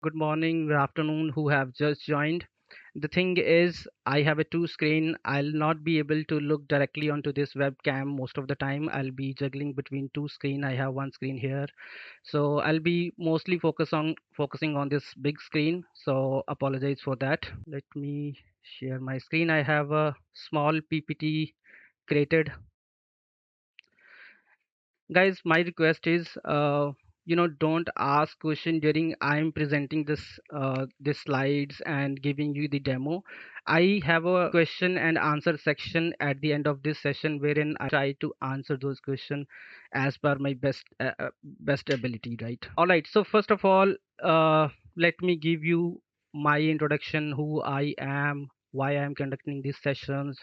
good morning, good afternoon who have just joined. The thing is, I have a two screen. I'll not be able to look directly onto this webcam most of the time. I'll be juggling between two screen. I have one screen here. So I'll be mostly focusing on this big screen. So apologize for that. Let me share my screen. I have a small PPT created. Guys, my request is don't ask question during I'm presenting this slides and giving you the demo. I have a question and answer section at the end of this session wherein I try to answer those questions as per my best ability, right? All right, so first of all, let me give you my introduction, who I am, why I am conducting these sessions,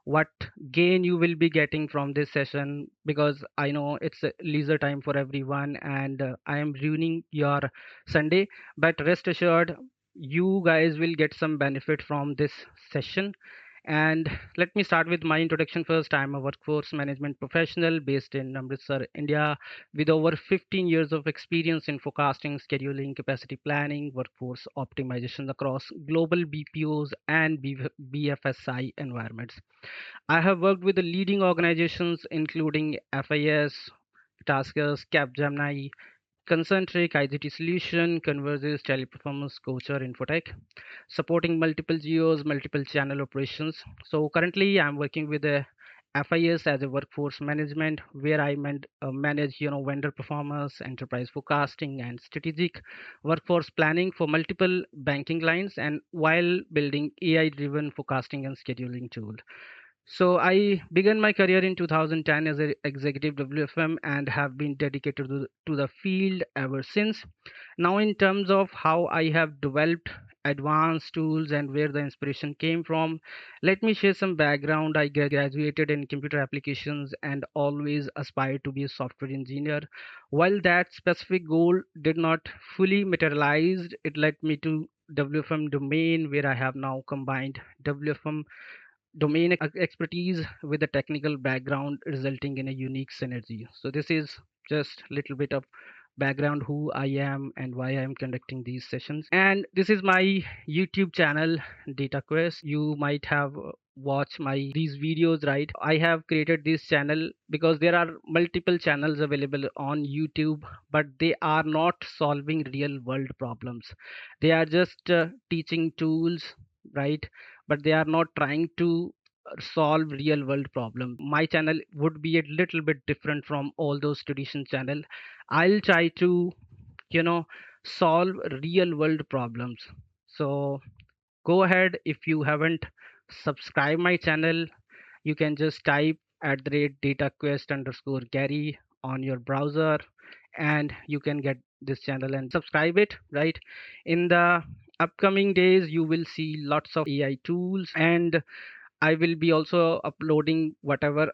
what gain you will be getting from this session, because I know it's a leisure time for everyone and I am ruining your Sunday. But rest assured, you guys will get some benefit from this session. And let me start with my introduction first. I'm a workforce management professional based in Amritsar, India, with over 15 years of experience in forecasting, scheduling, capacity planning, workforce optimization across global BPOs and BFSI environments. I have worked with the leading organizations including FIS, Taskers, Capgemini, Concentric, IGT Solution, Convergys, Teleperformance, Coach, or Infotech, supporting multiple geos, multiple channel operations. So currently, I'm working with the FIS as a workforce management, where I manage, vendor performance, enterprise forecasting, and strategic workforce planning for multiple banking lines, and while building AI-driven forecasting and scheduling tool. So I began my career in 2010 as an executive WFM and have been dedicated to the field ever since. Now, in terms of how I have developed advanced tools and where the inspiration came from, let me share some background. I graduated in computer applications and always aspired to be a software engineer. While that specific goal did not fully materialize, it led me to WFM domain, where I have now combined WFM domain expertise with a technical background, resulting in a unique synergy. So this is just a little bit of background, who I am and why I am conducting these sessions. And this is my YouTube channel, Data Quest. You might have watched my these videos, right? I have created this channel because there are multiple channels available on YouTube, but they are not solving real world problems. They are just teaching tools, right? But they are not trying to solve real world problem. My channel would be a little bit different from all those traditional channel. I'll try to, you know solve real world problems. So go ahead, if you haven't subscribed my channel, you can just type at the rate data quest underscore Gary on your browser, and you can get this channel and subscribe it, right? In the upcoming days, you will see lots of AI tools, and I will be also uploading whatever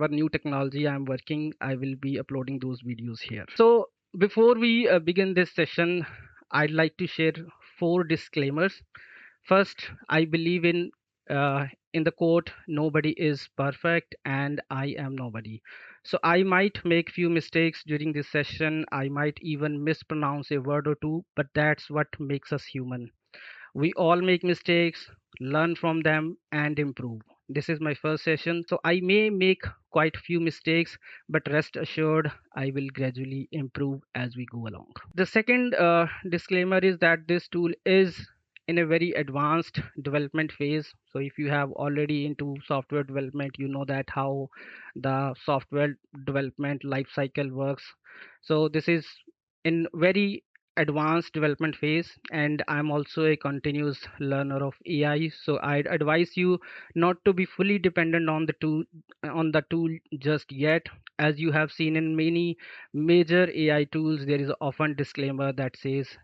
new technology I'm working. I will be uploading those videos here. So before we begin this session, I'd like to share four disclaimers. First, I believe in the quote, "Nobody is perfect, and I am nobody." So I might make few mistakes during this session. I might even mispronounce a word or two, but that's what makes us human. We all make mistakes, learn from them, and improve. This is my first session, so I may make quite a few mistakes, but rest assured, I will gradually improve as we go along. The second disclaimer is that this tool is in a very advanced development phase. So if you have already into software development, you know that how the software development life cycle works. So this is in very advanced development phase, and I'm also a continuous learner of AI. So I'd advise you not to be fully dependent on the tool just yet. As you have seen in many major AI tools, there is often disclaimer that says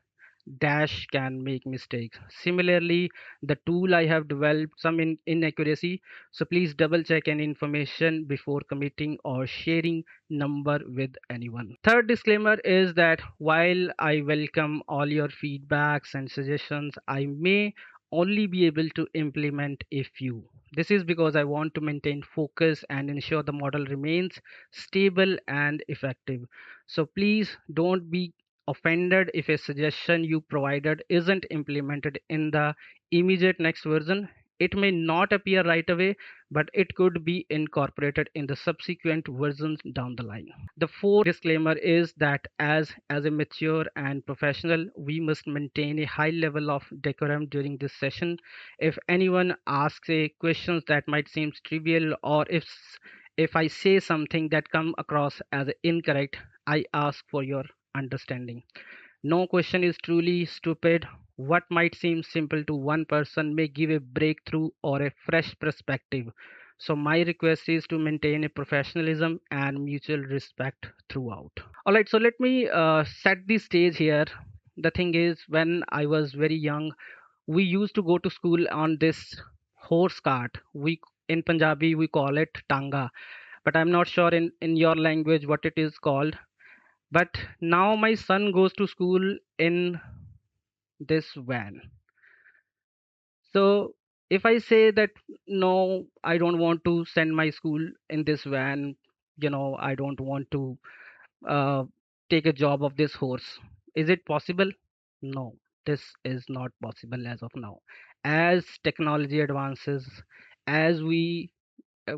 dash can make mistakes. Similarly, the tool I have developed some inaccuracy, so please double check any information before committing or sharing number with anyone. Third disclaimer is that while I welcome all your feedbacks and suggestions, I may only be able to implement a few. This is because I want to maintain focus and ensure the model remains stable and effective. So please don't be offended if a suggestion you provided isn't implemented in the immediate next version. It may not appear right away, but it could be incorporated in the subsequent versions down the line. The fourth disclaimer is that as a mature and professional, we must maintain a high level of decorum during this session. If anyone asks a questions that might seem trivial, or if I say something that come across as incorrect, I ask for your understanding. No question is truly stupid. What might seem simple to one person may give a breakthrough or a fresh perspective. So, my request is to maintain a professionalism and mutual respect throughout. All right, so let me set the stage here. The thing is, when I was very young, we used to go to school on this horse cart. We in Punjabi we call it tanga, but I'm not sure in your language what it is called. But now my son goes to school in this van. So if I say that no, I don't want to send my school in this van, I don't want to uh, take a job of this horse. Is it possible? No, this is not possible as of now. As technology advances, as we uh,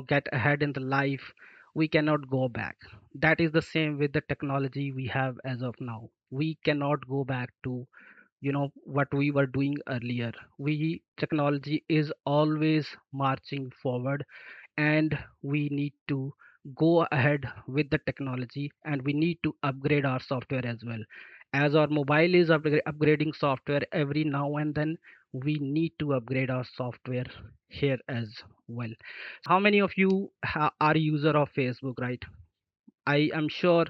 get ahead in the life, we cannot go back. That is the same with the technology we have as of now. We cannot go back to what we were doing earlier. We Technology is always marching forward, and we need to go ahead with the technology, and we need to upgrade our software as well. As our mobile is upgrading software every now and then, we need to upgrade our software here as well. How many of you are user of Facebook, right? I am sure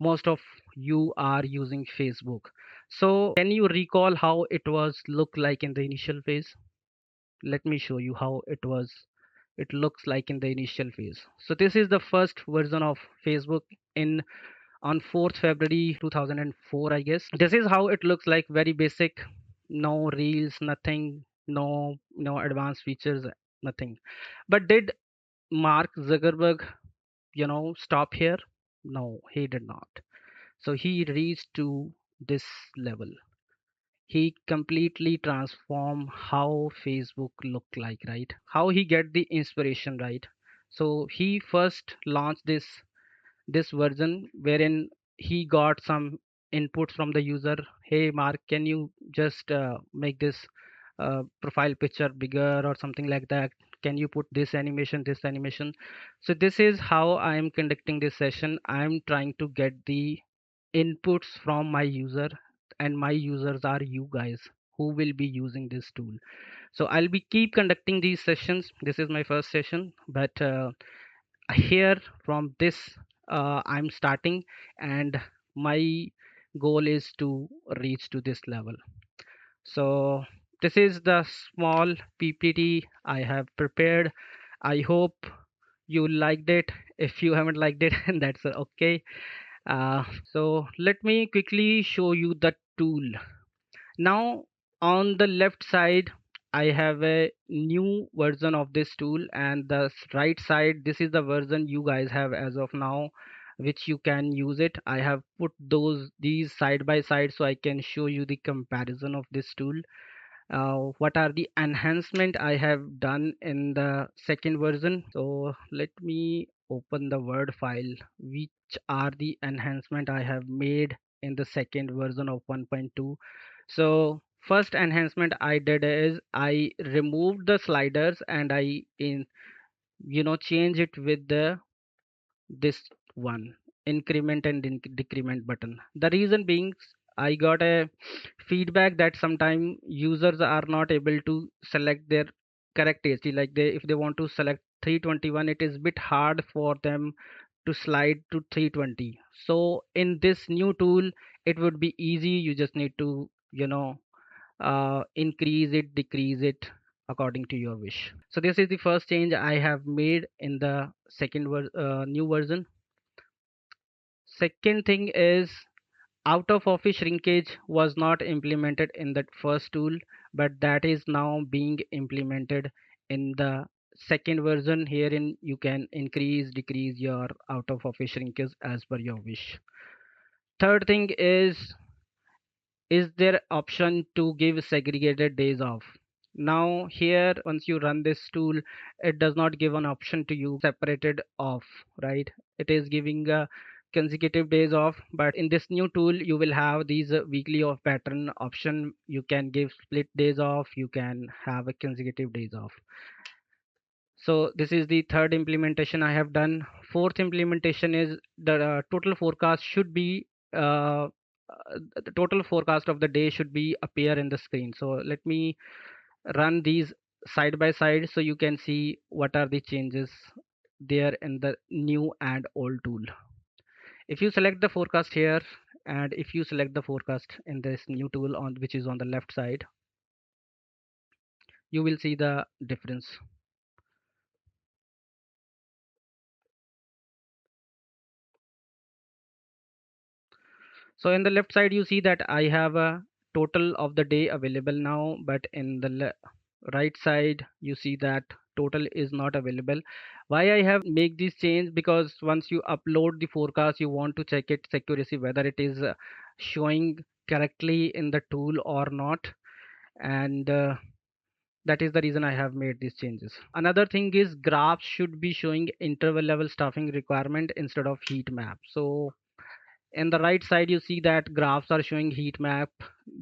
most of you are using Facebook. So can you recall how it was look like in the initial phase? Let me show you how it looks like in the initial phase. So this is the first version of Facebook in on 4th February 2004, I guess. This is how it looks like, very basic, no reels, nothing, no advanced features, nothing. But did Mark Zuckerberg, stop here? No, he did not. So he reached to this level. He completely transformed how Facebook look like, right? How he get the inspiration, right? So he first launched this version wherein he got some input from the user. Hey Mark, can you just make this profile picture bigger or something like that? Can you put this animation? So this is how I am conducting this session. I am trying to get the inputs from my user, and my users are you guys who will be using this tool. So I'll be keep conducting these sessions. This is my first session, but here from this I'm starting, and my goal is to reach to this level. So this is the small PPT I have prepared. I hope you liked it. If you haven't liked it, that's okay. So let me quickly show you the tool. Now, on the left side, I have a new version of this tool, and the right side, this is the version you guys have as of now, which you can use it. I have put these side by side so I can show you the comparison of this tool. What are the enhancement I have done in the second version. So let me open the Word file, which are the enhancement I have made in the second version of 1.2. So first enhancement I did is I removed the sliders, and I in change it with the this one, increment and decrement button. The reason being, I got a feedback that sometimes users are not able to select their correct HT. Like if they want to select 321, it is bit hard for them to slide to 320. So in this new tool, it would be easy. You just need to increase it, decrease it according to your wish. So this is the first change I have made in the new version. Second thing is, out of office shrinkage was not implemented in that first tool, but that is now being implemented in the second version. Herein you can increase, decrease your out of office shrinkage as per your wish. Third thing is there option to give segregated days off. Now here, once you run this tool, it does not give an option to you separated off, right? It is giving consecutive days off, but in this new tool you will have these weekly off pattern option. You can give split days off, you can have a consecutive days off. So this is the third implementation I have done. Fourth implementation is the total forecast should be the total forecast of the day should be appear in the screen. So let me run these side by side so you can see what are the changes there in the new and old tool. If you select the forecast here and if you select the forecast in this new tool on which is on the left side, you will see the difference. So in the left side, you see that I have a total of the day available now, but in the right side, you see that total is not available. Why I have make this change? Because once you upload the forecast, you want to check its accuracy, whether it is showing correctly in the tool or not. And that is the reason I have made these changes. Another thing is graphs should be showing interval level staffing requirement instead of heat map. So in the right side you see that graphs are showing heat map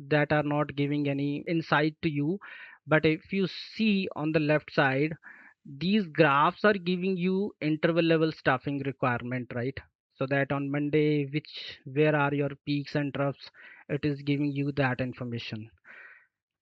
that are not giving any insight to you, but if you see on the left side, these graphs are giving you interval level staffing requirement, right? So that on Monday, which where are your peaks and troughs, it is giving you that information.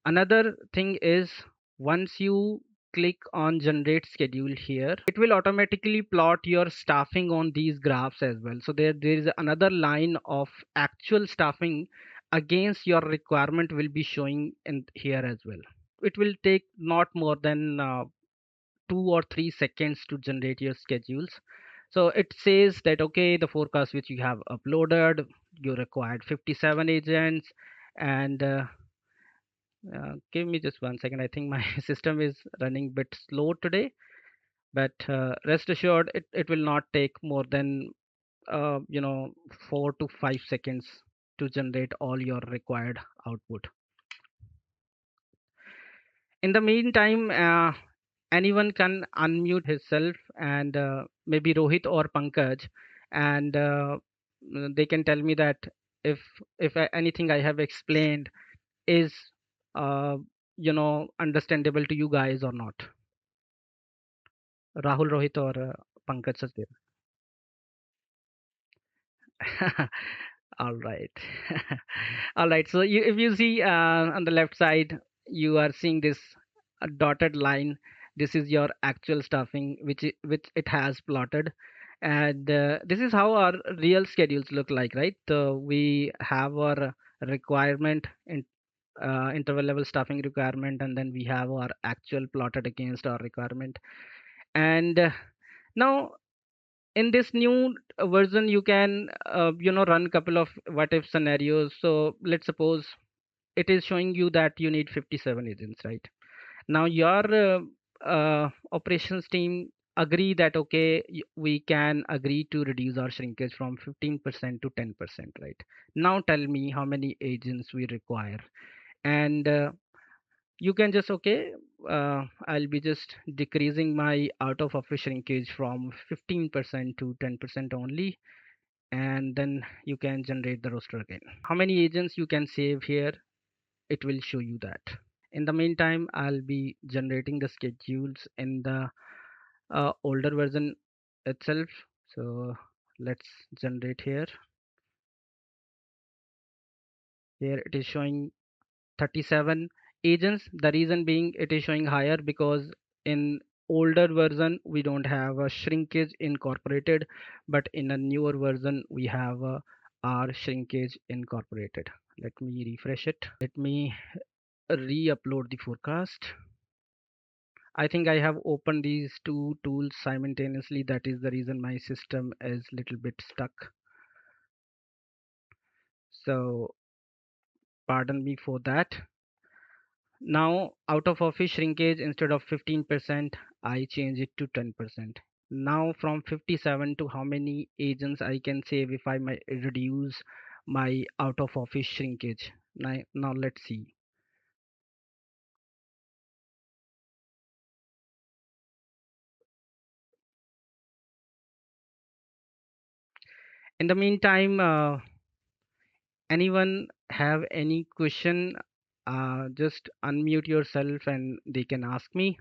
Another thing is, once you click on generate schedule here, it will automatically plot your staffing on these graphs as well. So there is another line of actual staffing against your requirement will be showing in here as well. It will take not more than 2 or 3 seconds to generate your schedules. So it says that okay, the forecast which you have uploaded, you required 57 agents, and give me just 1 second. I think my system is running a bit slow today, but rest assured, it will not take more than 4 to 5 seconds to generate all your required output. In the meantime, anyone can unmute himself and maybe Rohit or Pankaj, and they can tell me that if anything I have explained is uh, understandable to you guys or not. Rahul, Rohit, or Pankaj Sachdeva. All right. All right. So if you see on the left side, you are seeing this dotted line. This is your actual stuffing, which it has plotted, and this is how our real schedules look like, right? We have our requirement in interval level staffing requirement, and then we have our actual plotted against our requirement. And now in this new version you can run couple of what if scenarios. So let's suppose it is showing you that you need 57 agents, right? Now your operations team agree that okay, we can agree to reduce our shrinkage from 15% to 10%, right? Now tell me how many agents we require, and you can just okay, I'll be just decreasing my out of office shrinkage from 15% to 10% only, and then you can generate the roster again. How many agents you can save here, it will show you that. In the meantime, I'll be generating the schedules in the older version itself. So let's generate here. Here it is showing 37 agents. The reason being it is showing higher because in older version we don't have a shrinkage incorporated, but in a newer version we have our shrinkage incorporated. Let me refresh it. Let me re-upload the forecast. I think I have opened these two tools simultaneously. That is the reason my system is little bit stuck. So pardon me for that. Now, out of office shrinkage, instead of 15%, I change it to 10%. Now, from 57 to how many agents I can save if I might reduce my out of office shrinkage. Now let's see. In the meantime, anyone have any question? Just unmute yourself and they can ask me.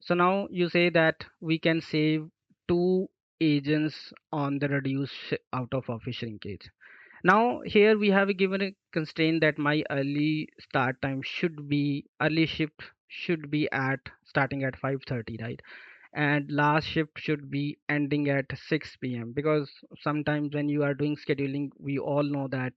So now you say that we can save two agents on the reduced out of office shrinkage. Now here we have given a constraint that my early start time should be early shift should be at starting at 5:30, right? And last shift should be ending at 6 p.m. because sometimes when you are doing scheduling, we all know that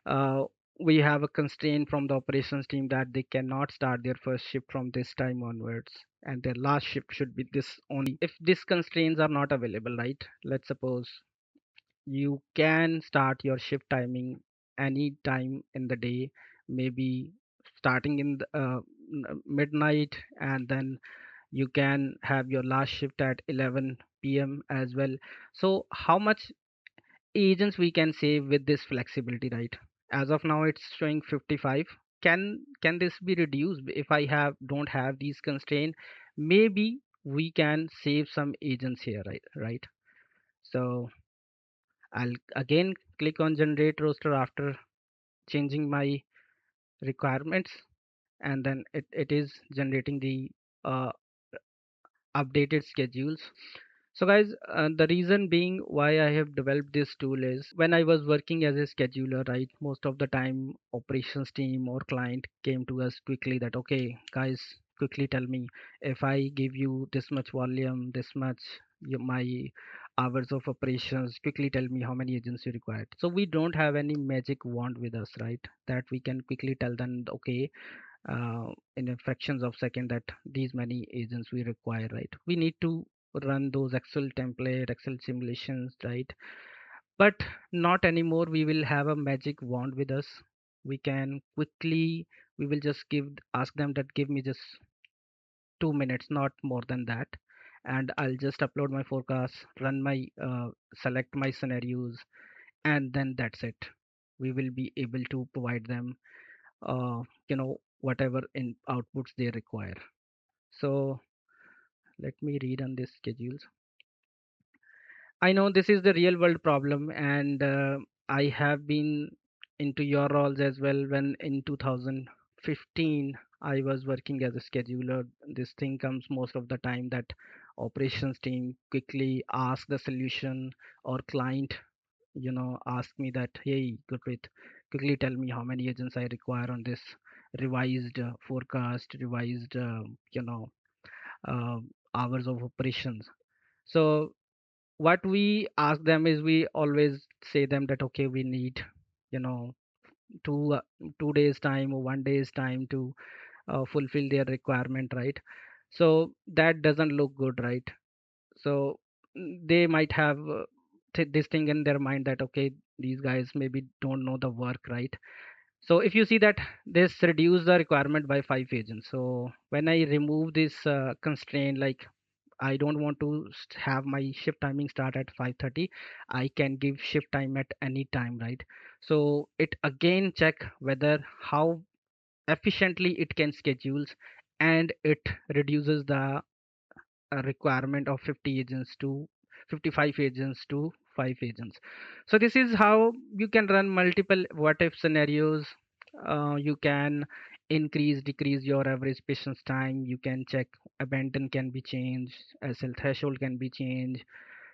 uh, we have a constraint from the operations team that they cannot start their first shift from this time onwards, and their last shift should be this only. If these constraints are not available, right? Let's suppose you can start your shift timing any time in the day, maybe starting in the midnight, and then you can have your last shift at 11 p.m. as well. So how much agents we can save with this flexibility, right? As of now it's showing 55. Can this be reduced if I have don't have these constraints? Maybe we can save some agents here, right? So I'll again click on generate roster after changing my requirements, and then it is generating the uh, updated schedules. So guys, the reason being why I have developed this tool is when I was working as a scheduler, right? Most of the time, operations team or client came to us quickly that, okay, guys, quickly tell me if I give you this much volume, this much my hours of operations, quickly tell me how many agents you required. So we don't have any magic wand with us, right? That we can quickly tell them, okay, in a fractions of second that these many agents we require, right? We need to run those excel template, excel simulations, right? But not anymore. We will have a magic wand with us. We can quickly, we will just ask them that give me just 2 minutes, not more than that, and I'll just upload my forecast, run my select my scenarios, and then that's it. We will be able to provide them whatever in outputs they require. So let me read on this schedules. I know this is the real world problem, and I have been into your roles as well. When in 2015 I was working as a scheduler, this thing comes most of the time that operations team quickly ask the solution, or client ask me that, hey Gurpreet, quickly tell me how many agents I require on this revised forecast, revised uh, hours of operations. So what we ask them is we always say them that, okay, we need you know 2 days time or 1 day's time to fulfill their requirement, right? So that doesn't look good, right? So they might have this thing in their mind that, okay, these guys maybe don't know the work, right? So if you see that this reduce the requirement by 5 agents. So when I remove this constraint, like I don't want to have my shift timing start at 5:30, I can give shift time at any time, right? So it again check whether how efficiently it can schedules, and it reduces the requirement of 50 agents to 55 agents to 5 agents. So this is how you can run multiple what if scenarios. You can increase decrease your average patience time. You can check abandon can be changed, SL threshold can be changed,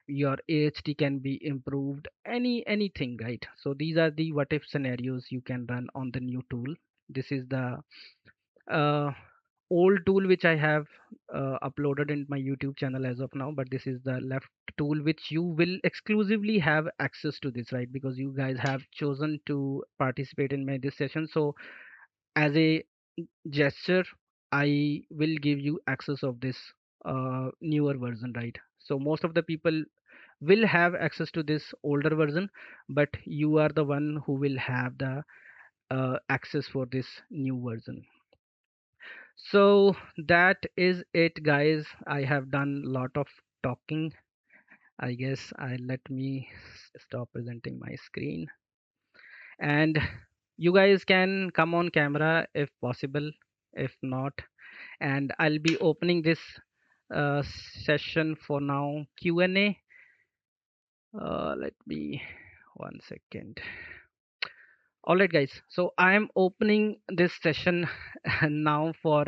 your AHT can be improved, anything, right? So these are the what if scenarios you can run on the new tool. This is the uh, old tool which I have uploaded in my YouTube channel as of now, but this is the left tool which you will exclusively have access to this, right? Because you guys have chosen to participate in my this session. So as a gesture, I will give you access of this newer version, right? So most of the people will have access to this older version, but you are the one who will have the access for this new version. So that is it, guys. I have done lot of talking. I guess I let me stop presenting my screen, and you guys can come on camera if possible. If not, and I'll be opening this uh, session for now. Q&A. Let me 1 second. All right, guys. So I am opening this session now for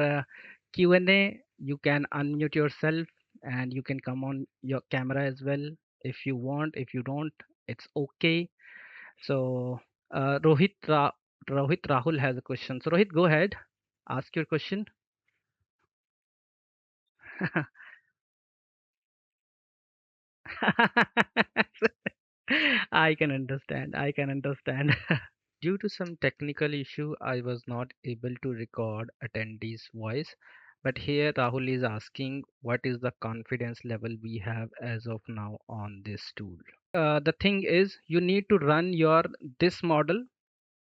Q&A. You can unmute yourself and you can come on your camera as well if you want. If you don't, it's okay. So Rohit Rahul has a question. So Rohit, go ahead. Ask your question. I can understand. I can understand. Due to some technical issue, I was not able to record attendees' voice. But here Rahul is asking what is the confidence level we have as of now on this tool. The thing is you need to run your this model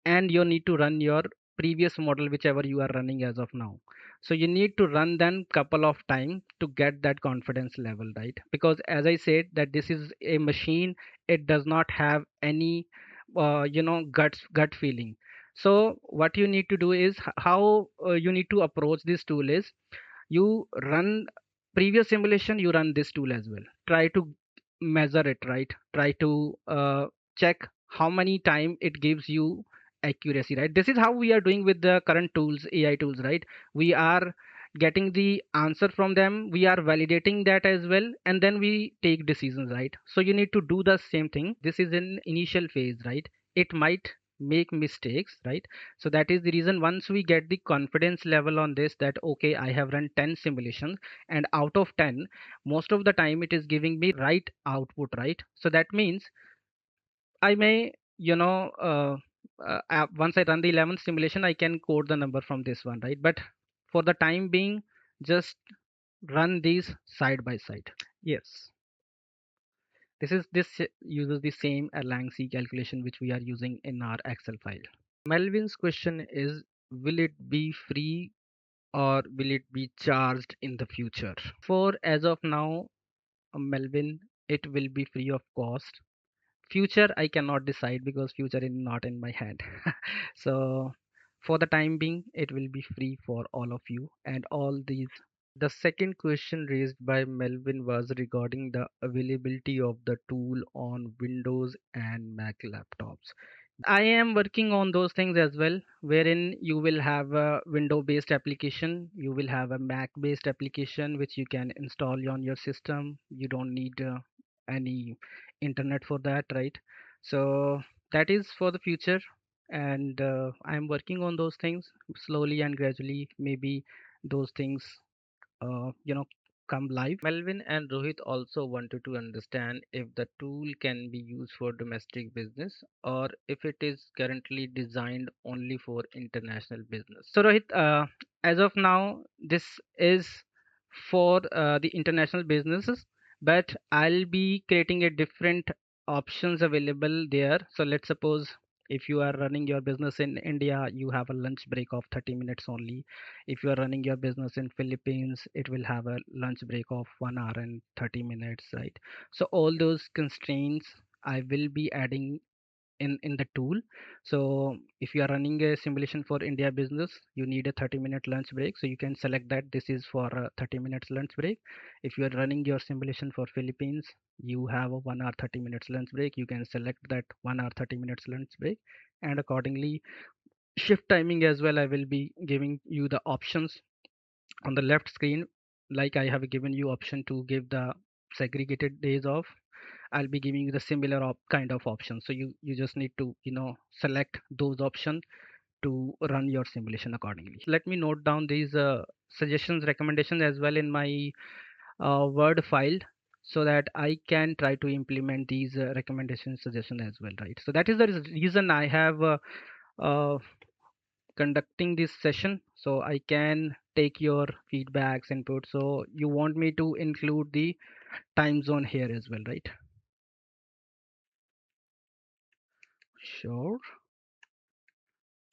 and you need to run your previous model whichever you are running as of now. So you need to run them couple of time to get that confidence level, right? Because as I said that this is a machine, it does not have any gut feeling. So what you need to do is how you need to approach this tool is you run previous simulation, you run this tool as well, try to measure it, right? Try to check how many time it gives you accuracy, right? This is how we are doing with the current tools, AI tools, right? We are getting the answer from them, we are validating that as well, and then we take decisions, right? So you need to do the same thing. This is an initial phase, right? It might make mistakes, right? So that is the reason once we get the confidence level on this, that okay, I have run 10 simulations and out of 10 most of the time it is giving me right output, right? So that means I may, once I run the 11th simulation, I can code the number from this one, right? But for the time being, just run these side by side. Yes, this uses the same Erlang C calculation which we are using in our Excel file. Melvin's question is, will it be free or will it be charged in the future? For as of now, Melvin, it will be free of cost. Future I cannot decide because future is not in my hand. So for the time being it will be free for all of you and all these. The second question raised by Melvin was regarding the availability of the tool on Windows and Mac laptops. I am working on those things as well, wherein you will have a window based application, you will have a Mac based application which you can install on your system. You don't need any internet for that, right? So that is for the future, and I'm working on those things slowly and gradually. Maybe those things come live. Melvin and Rohit also wanted to understand if the tool can be used for domestic business or if it is currently designed only for international business. So Rohit, as of now, this is for the international businesses, but I'll be creating a different options available there. So let's suppose if you are running your business in India, you have a lunch break of 30 minutes only. If you are running your business in Philippines, it will have a lunch break of 1 hour and 30 minutes, right? So all those constraints I will be adding in the tool. So if you are running a simulation for India business, you need a 30-minute lunch break, so you can select that this is for a 30 minutes lunch break. If you are running your simulation for Philippines, you have a 1 hour 30 minutes lunch break, you can select that 1 hour 30 minutes lunch break. And accordingly, shift timing as well, I will be giving you the options on the left screen. Like I have given you option to give the segregated days off, I'll be giving you the similar kind of options. So you just need to select those options to run your simulation accordingly. Let me note down these suggestions, recommendations as well in my Word file, so that I can try to implement these recommendations, suggestions as well, right? So that is the reason I have uh, conducting this session, so I can take your feedbacks, input. So you want me to include the time zone here as well, right? Sure.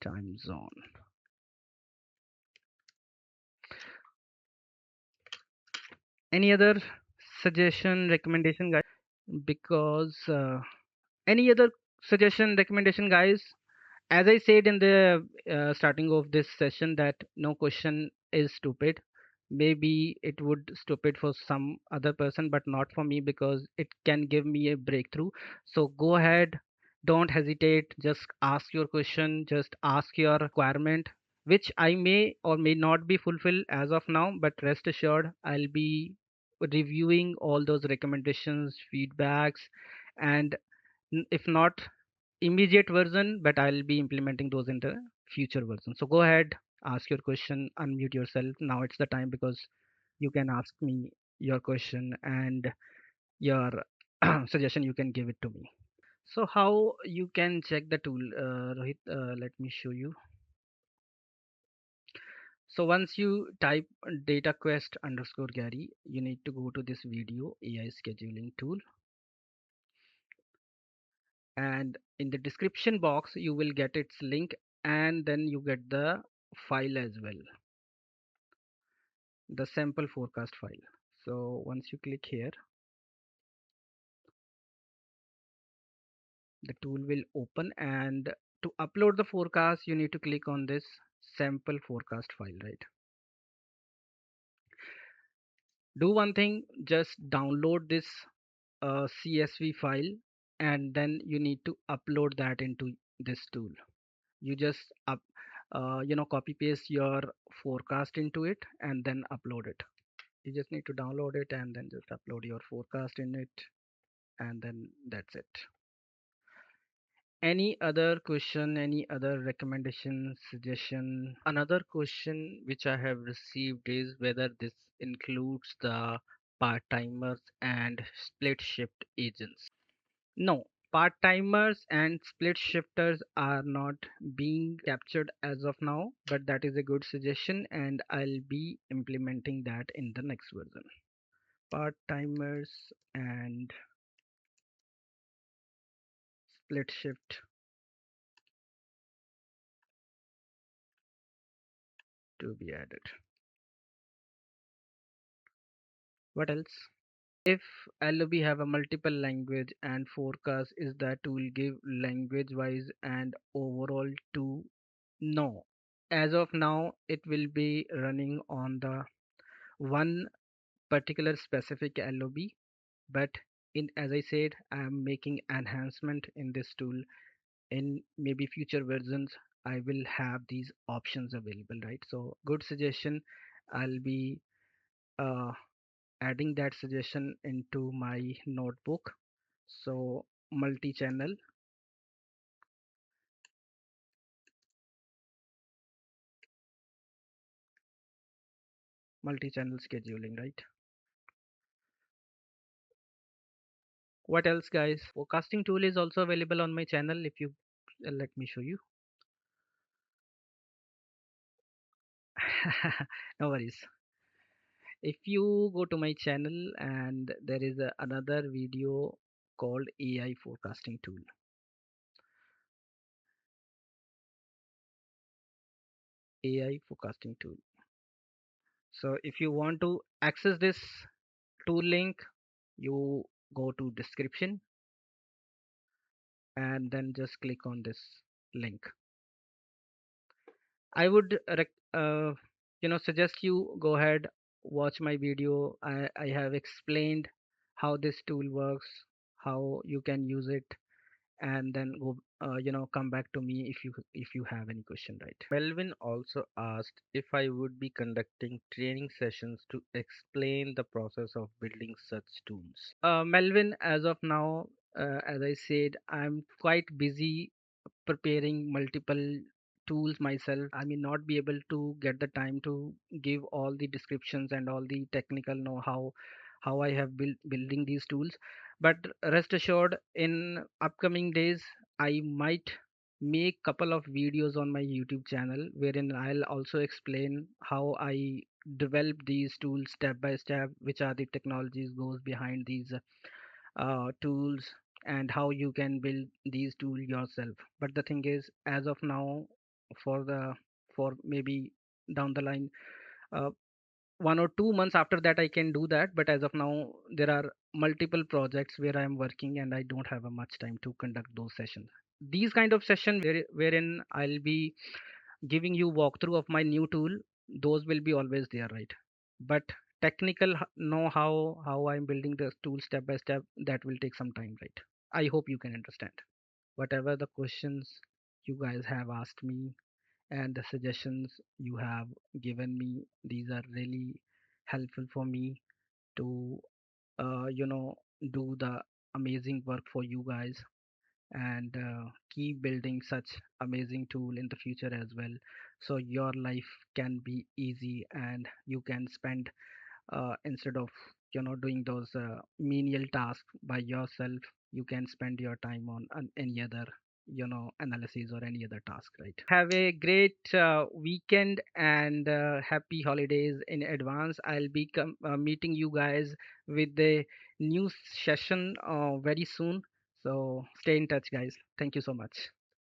Time zone. Any other suggestion, recommendation, guys? Because any other suggestion, recommendation, guys? As I said in the starting of this session, that no question is stupid. Maybe it would stupid for some other person, but not for me, because it can give me a breakthrough. So go ahead, don't hesitate. Just ask your question. Just ask your requirement, which I may or may not be fulfilled as of now. But rest assured, I'll be reviewing all those recommendations, feedbacks, and if not immediate version, but I'll be implementing those in the future version. So go ahead, ask your question, unmute yourself. Now it's the time, because you can ask me your question, and your suggestion, you can give it to me. So how you can check the tool, Rohit? Let me show you. So once you type data quest underscore Gary, you need to go to this video AI scheduling tool, and in the description box you will get its link, and then you get the file as well, the sample forecast file. So once you click here, the tool will open, and to upload the forecast you need to click on this sample forecast file, right? Do one thing, just download this CSV file, and then you need to upload that into this tool. You just copy paste your forecast into it, and then upload it. You just need to download it, and then just upload your forecast in it, and then that's it. Any other question, any other recommendation, suggestion? Another question which I have received is whether this includes the part-timers and split shift agents. No, part-timers and split shifters are not being captured as of now, but that is a good suggestion, and I'll be implementing that in the next version. Part-timers and split shift to be added. What else? If LOB have a multiple language and forecast, is that tool give language wise and overall too? No. As of now, it will be running on the one particular specific LOB, but in as I said, I am making enhancement in this tool. In maybe future versions, I will have these options available, right? So good suggestion. I'll be uh, adding that suggestion into my notebook. So multi-channel, multi-channel scheduling, right? What else, guys? Forecasting tool is also available on my channel. If you let me show you. No worries. If you go to my channel, and there is another video called AI forecasting tool. AI forecasting tool. So if you want to access this tool link, you go to description, and then just click on this link. I would suggest you go ahead, watch my video. I have explained how this tool works, how you can use it, and then go come back to me if you have any question, right? Melvin also asked if I would be conducting training sessions to explain the process of building such tools. Melvin, as of now, as I said, I'm quite busy preparing multiple tools myself. I may not be able to get the time to give all the descriptions and all the technical know-how how I have building these tools. But rest assured, in upcoming days, I might make couple of videos on my YouTube channel wherein I'll also explain how I develop these tools step by step, which are the technologies goes behind these tools, and how you can build these tools yourself. But the thing is, as of now, for maybe down the line, uh, 1 or 2 months after that I can do that, but as of now there are multiple projects where I am working and I don't have a much time to conduct those sessions. These kind of session wherein I'll be giving you walkthrough of my new tool, those will be always there, right? But technical know how I'm building the tool step by step, that will take some time, right? I hope you can understand. Whatever the questions you guys have asked me and the suggestions you have given me, these are really helpful for me to you know do the amazing work for you guys, and keep building such amazing tool in the future as well, so your life can be easy and you can spend instead of doing those menial tasks by yourself, you can spend your time on any other analysis or any other task, right? Have a great weekend and happy holidays in advance. I'll be meeting you guys with the new session very soon, so stay in touch, guys. Thank you so much.